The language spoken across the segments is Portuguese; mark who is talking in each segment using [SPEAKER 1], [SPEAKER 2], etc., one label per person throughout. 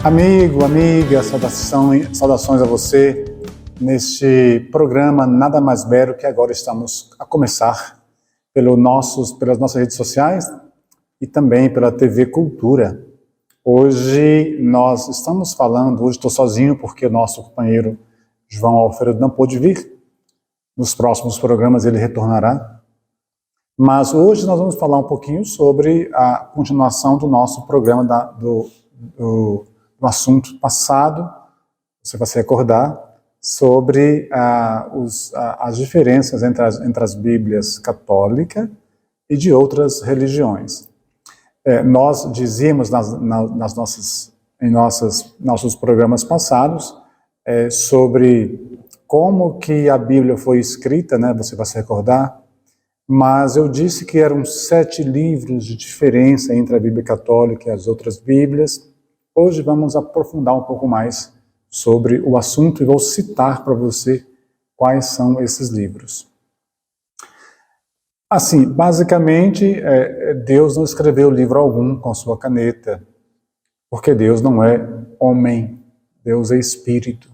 [SPEAKER 1] Amigo, amiga, saudações a você neste programa Nada Mais Belo, que agora estamos a começar pelas nossas redes sociais e também pela TV Cultura. Hoje nós estamos falando, hoje estou sozinho porque o nosso companheiro João Alfredo não pôde vir. Nos próximos programas ele retornará. Mas hoje nós vamos falar um pouquinho sobre a continuação do nosso programa do assunto passado. Você vai se recordar sobre as diferenças entre as Bíblias católica e de outras religiões. Nós dizíamos em nossos programas passados sobre como que a Bíblia foi escrita, né? Você vai se recordar. Mas eu disse que eram 7 livros de diferença entre a Bíblia católica e as outras Bíblias. Hoje vamos aprofundar um pouco mais sobre o assunto e vou citar para você quais são esses livros. Assim, basicamente, Deus não escreveu livro algum com sua caneta, porque Deus não é homem, Deus é espírito.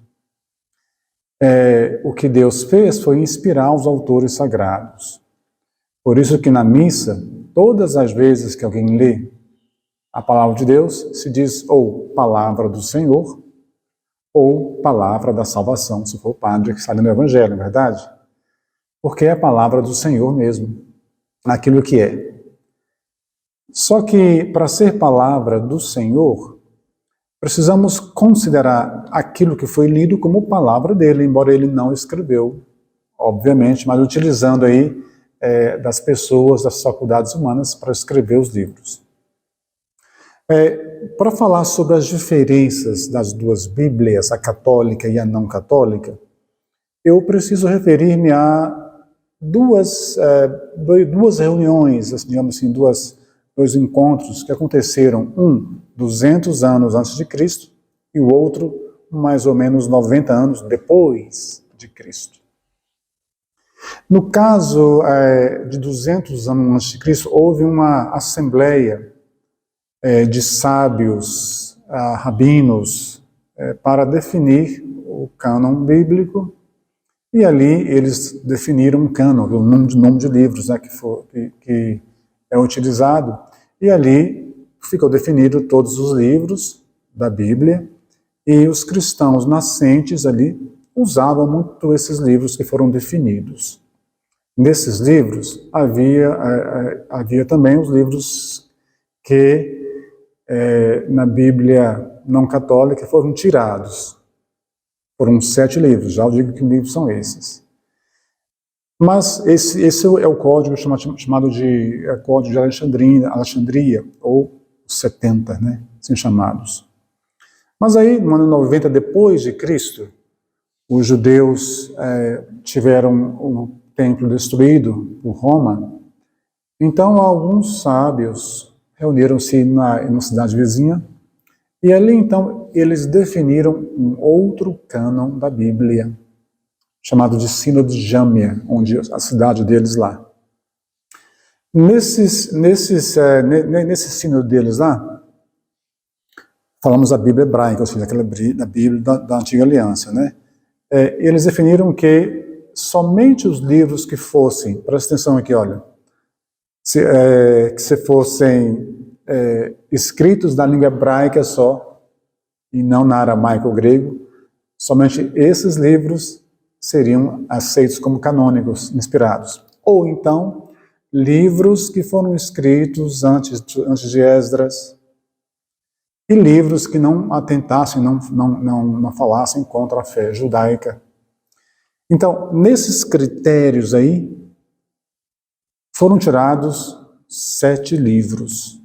[SPEAKER 1] O que Deus fez foi inspirar os autores sagrados. Por isso que na missa, todas as vezes que alguém lê a palavra de Deus, se diz ou palavra do Senhor, ou palavra da salvação, se for o padre que está lendo o Evangelho, não é verdade? Porque é a palavra do Senhor mesmo, aquilo que é. Só que para ser palavra do Senhor, precisamos considerar aquilo que foi lido como palavra dele, embora ele não escreveu, obviamente, mas utilizando aí das pessoas, das faculdades humanas, para escrever os livros. Para falar sobre as diferenças das duas Bíblias, a católica e a não católica, eu preciso referir-me a duas reuniões, digamos assim, dois encontros que aconteceram, um 200 anos antes de Cristo e o outro mais ou menos 90 anos depois de Cristo. No caso de 200 anos antes de Cristo, houve uma assembleia de sábios, rabinos, para definir o cânon bíblico, e ali eles definiram um cânon, o número de livros, né, que é utilizado, e ali ficou definido todos os livros da Bíblia, e os cristãos nascentes ali usavam muito esses livros que foram definidos. Nesses livros havia também os livros que na Bíblia não católica foram tirados. Foram 7 livros, já eu digo que livros são esses. Mas esse é o código chamado de Código de Alexandria, ou 70, né, assim chamados. Mas aí, no ano 90 depois de Cristo, os judeus tiveram o templo destruído por Roma. Então, alguns sábios reuniram-se na cidade vizinha, e ali, então, eles definiram um outro cânon da Bíblia, chamado de Sínodo de Jâmia, onde a cidade deles lá. Nesse sínodo deles lá, falamos da Bíblia hebraica, ou seja, aquela da Bíblia da Antiga Aliança, né? Eles definiram que somente os livros que fossem, presta atenção aqui, olha, que fossem escritos na língua hebraica só, e não na aramaico ou grego, somente esses livros seriam aceitos como canônicos, inspirados. Ou então, livros que foram escritos antes de Esdras, e livros que não atentassem, não falassem contra a fé judaica. Então, nesses critérios aí, foram tirados 7 livros.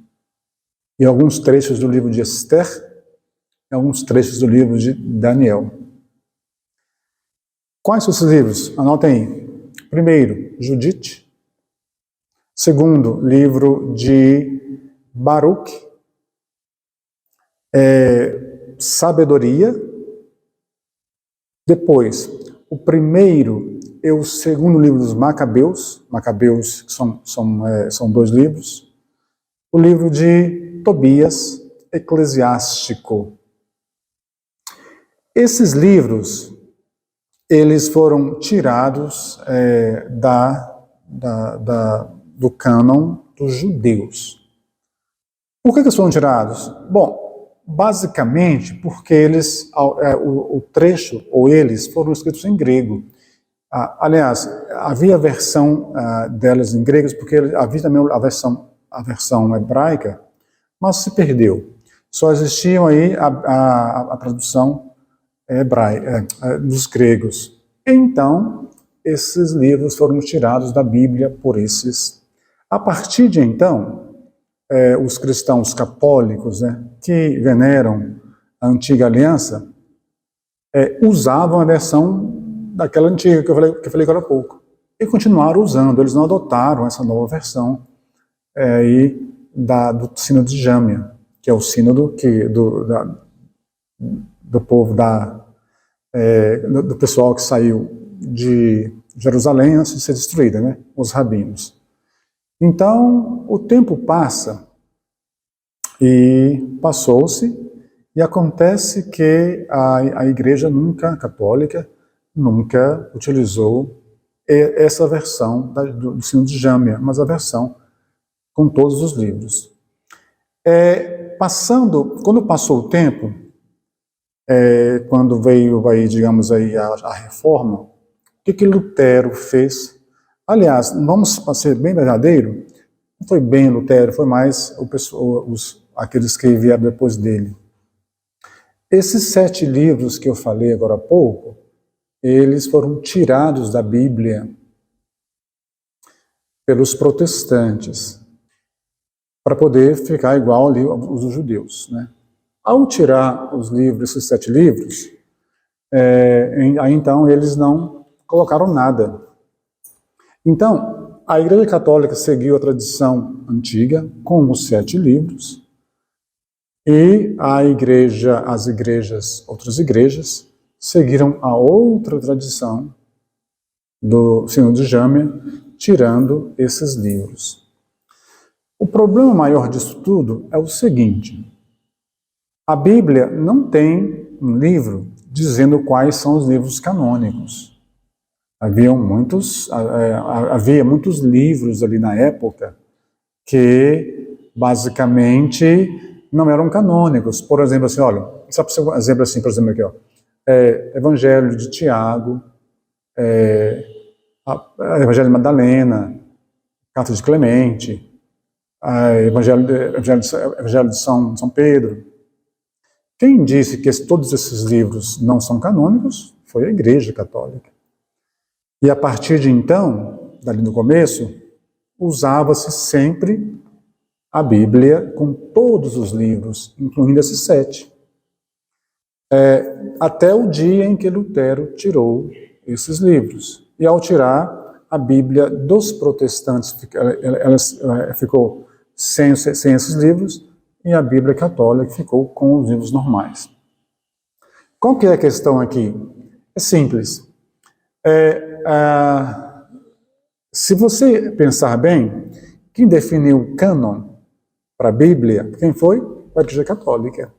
[SPEAKER 1] E alguns trechos do livro de Esther, e alguns trechos do livro de Daniel. Quais são esses livros? Anotem aí. Primeiro, Judite. Segundo, livro de Baruque. Sabedoria. Depois, o primeiro e o segundo livro dos Macabeus, que são 2 livros. O livro de Tobias, Eclesiástico. Esses livros, eles foram tirados do cânon dos judeus. Por que eles foram tirados? Bom, basicamente porque eles, o trecho, ou eles, foram escritos em grego. Aliás, havia a versão delas em grego, porque havia também a versão hebraica, mas se perdeu. Só existiam aí a tradução hebraica, dos gregos. Então, esses livros foram tirados da Bíblia por esses. A partir de então, os cristãos católicos, que veneram a antiga aliança, usavam a versão daquela antiga que eu falei agora há pouco. E continuaram usando, eles não adotaram essa nova versão do sínodo de Jâmia, que é o sínodo do povo, do pessoal que saiu de Jerusalém antes de ser destruída, os rabinos. Então, o tempo passa e passou-se, e acontece que a Igreja católica nunca utilizou essa versão do sínodo de Jâmia, mas a versão com todos os livros. Quando passou o tempo, quando veio aí, digamos aí, a reforma, o que Lutero fez? Aliás, vamos ser bem verdadeiro, não foi bem Lutero, foi mais aqueles que vieram depois dele. Esses 7 livros que eu falei agora há pouco, eles foram tirados da Bíblia pelos protestantes, para poder ficar igual ali aos dos judeus, Ao tirar esses 7 livros, aí então eles não colocaram nada. Então, a Igreja Católica seguiu a tradição antiga com os 7 livros, e outras igrejas, seguiram a outra tradição do sínodo de Jâmia, tirando esses livros. O problema maior disso tudo é o seguinte: a Bíblia não tem um livro dizendo quais são os livros canônicos. Havia muitos livros ali na época que basicamente não eram canônicos. Por exemplo, assim, olha, só para ser um exemplo assim, por exemplo aqui, Evangelho de Tiago, Evangelho de Madalena, Carta de Clemente, Evangelho de São Pedro. Quem disse que todos esses livros não são canônicos foi a Igreja Católica. E a partir de então, dali no começo, usava-se sempre a Bíblia com todos os livros, incluindo esses 7. Até o dia em que Lutero tirou esses livros. E ao tirar, a Bíblia dos protestantes ela ficou sem esses livros, e a Bíblia católica ficou com os livros normais. Qual que é a questão aqui? É simples. Se você pensar bem, quem definiu o cânon para a Bíblia, quem foi? A Igreja Católica.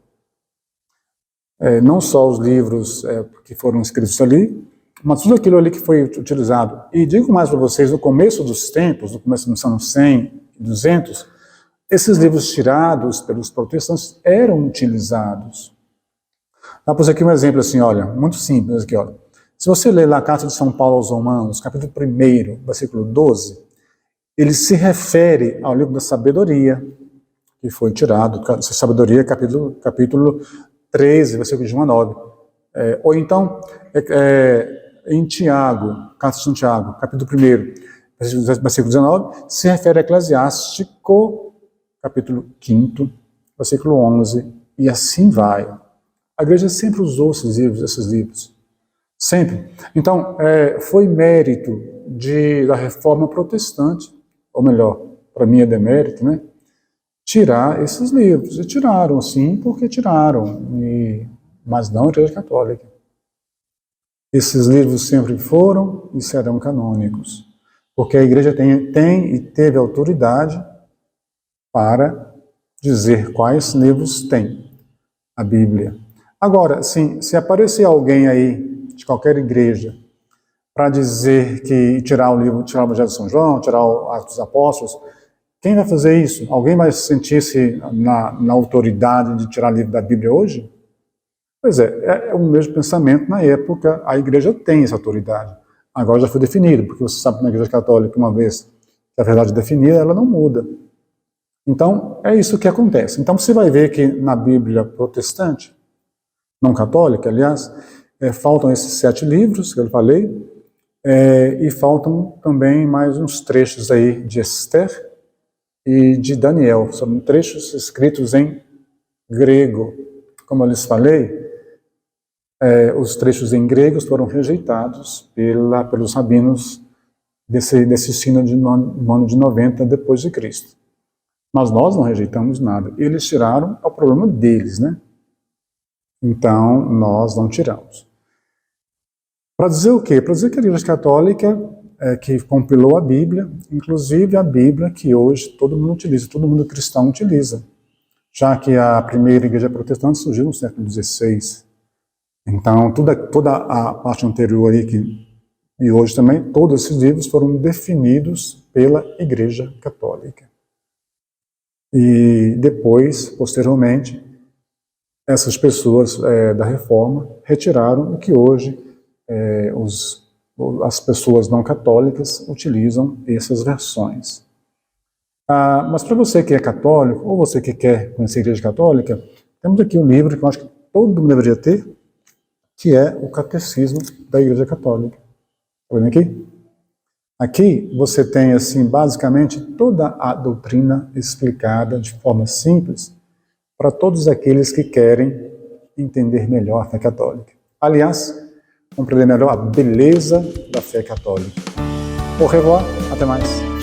[SPEAKER 1] Não só os livros que foram escritos ali, mas tudo aquilo ali que foi utilizado. E digo mais para vocês, no começo dos tempos, no começo dos anos 100 e 200, esses livros tirados pelos protestantes eram utilizados. Dá para aqui um exemplo assim, olha, muito simples aqui, olha. Se você ler lá a Carta de São Paulo aos Romanos, capítulo 1, versículo 12, ele se refere ao livro da sabedoria, que foi tirado, sabedoria, capítulo 13, versículo de 1 a 9. Ou então, em Tiago, Carta de São Tiago, capítulo 1, versículo 19, se refere a Eclesiástico, capítulo 5, versículo 11, e assim vai. A igreja sempre usou esses livros. Sempre. Então, foi mérito da reforma protestante, ou melhor, para mim é demérito, tirar esses livros. E tiraram, sim, porque tiraram, mas não a Igreja Católica. Esses livros sempre foram e serão canônicos, porque a igreja tem e teve autoridade para dizer quais livros tem a Bíblia. Agora, sim, se aparecer alguém aí, de qualquer igreja, para dizer que tirar o livro, tirar o Evangelho de São João, tirar o Atos dos Apóstolos, quem vai fazer isso? Alguém vai sentir-se na autoridade de tirar o livro da Bíblia hoje? Pois é o mesmo pensamento na época, a igreja tem essa autoridade. Agora já foi definido, porque você sabe que na igreja católica, uma vez que a verdade é definida, ela não muda. Então, é isso que acontece. Então, você vai ver que na Bíblia protestante, não católica, aliás, faltam esses 7 livros que eu falei, e faltam também mais uns trechos aí de Esther e de Daniel. São trechos escritos em grego. Como eu lhes falei, os trechos em grego foram rejeitados pelos rabinos desse sínodo no ano de 90 depois de Cristo. Mas nós não rejeitamos nada. Eles tiraram, é o problema deles, né? Então, nós não tiramos. Para dizer o quê? Para dizer que a Igreja Católica que compilou a Bíblia, inclusive a Bíblia que hoje todo mundo utiliza, todo mundo cristão utiliza, já que a primeira Igreja Protestante surgiu no século XVI. Então, toda a parte anterior aí, e hoje também, todos esses livros foram definidos pela Igreja Católica. E depois, posteriormente, essas pessoas da Reforma retiraram o que hoje as pessoas não católicas utilizam essas versões. Mas para você que é católico, ou você que quer conhecer a Igreja Católica, temos aqui um livro que eu acho que todo mundo deveria ter, que é o Catecismo da Igreja Católica. Está vendo aqui? Aqui você tem, assim, basicamente toda a doutrina explicada de forma simples para todos aqueles que querem entender melhor a fé católica. Aliás, compreender melhor a beleza da fé católica. Au revoir, até mais.